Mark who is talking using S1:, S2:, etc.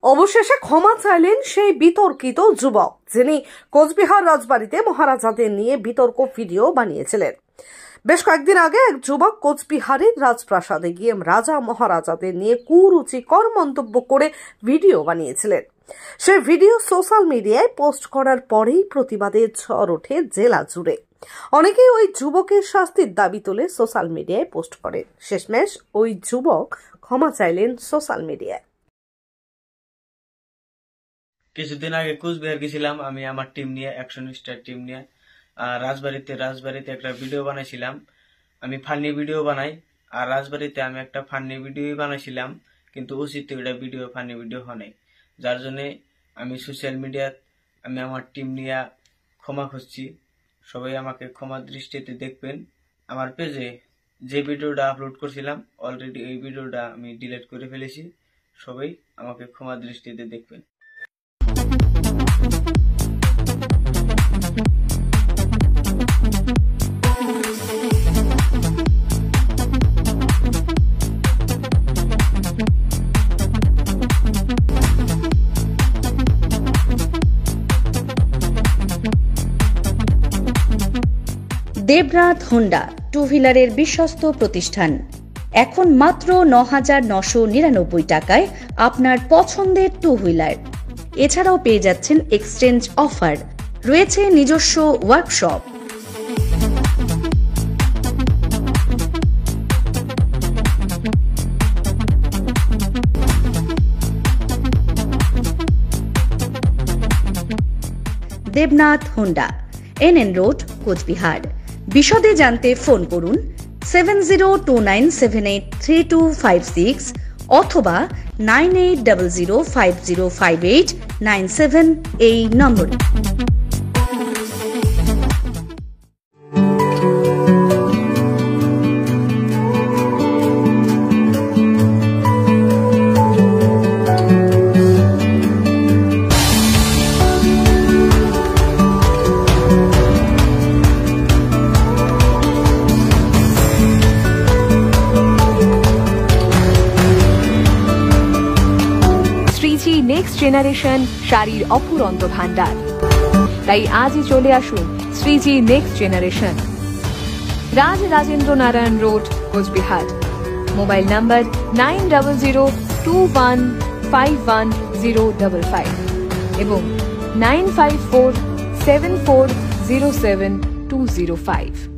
S1: অবশেষে ক্ষমা চাইলেন সেই বিতর্কিত যুবক যিনি কোচবিহার রাজবাড়িতে মহারাজাদের নিয়ে বিতর্ক ভিডিও বানিয়েছিলেন। বেশ কয়েকদিন আগে এক যুবক কোচবিহারের রাজপ্রাসাদে গিয়ে রাজা মহারাজাদের নিয়ে কুরুচিকর মন্তব্য করে ভিডিও বানিয়েছিলেন। সেই ভিডিও সোশ্যাল মিডিয়ায় পোস্ট করার পরেই প্রতিবাদের ঝড় ওঠে জেলা জুড়ে। অনেকেই ওই যুবকের শাস্তির দাবি তুলে সোশ্যাল মিডিয়ায় পোস্ট করেন। শেষমেশ ওই যুবক ক্ষমা চাইলেন সোশ্যাল মিডিয়ায়।
S2: কিছুদিন আগে কোচবিহার গেছিলাম আমি আমার টিম নিয়ে, অ্যাকশন স্টার টিম নিয়ে। রাজবাড়িতে একটা ভিডিও বানাইছিলাম। আমি ফানি ভিডিও বানাই, আর রাজবাড়িতে আমি একটা ফানি ভিডিও বানাইছিলাম, কিন্তু উচিত ওইটা ভিডিও ফানি ভিডিও হয় নাই। যার জন্য আমি সোশ্যাল মিডিয়াত আমি আমার টিম নিয়ে ক্ষমা খুঁজছি। সবাই আমাকে ক্ষমা দৃষ্টিতে দেখবেন। আমার পেজে যে ভিডিওটা আপলোড করছিলাম অলরেডি এই ভিডিওটা আমি ডিলিট করে ফেলেছি। সবাই আমাকে ক্ষমা দৃষ্টিতে দেখবেন।
S3: দেবনাথ হোন্ডা টু হুইলারের বিশ্বস্ত প্রতিষ্ঠান। এখন মাত্র ৯,৯৯৯ টাকায় আপনার পছন্দের টু হুইলার। এছাড়াও পেয়ে যাচ্ছেন এক্সচেঞ্জ অফার, রয়েছে নিজস্ব workshop. Debnath Honda, NN road, Cooch Behar. বিশদে জানতে ফোন করুন 7029783256 অথবা 9800505897 এই নম্বরে।
S4: শ্রীজি নেক্সট জেনারেশন শাড়ির অফুরন্ত ভান্ডার। তাই আজই চলে আসুন Shreeji next generation, Rajendra Narayan road, Cooch Behar. Mobile number 9002151055 এবং 9547407205।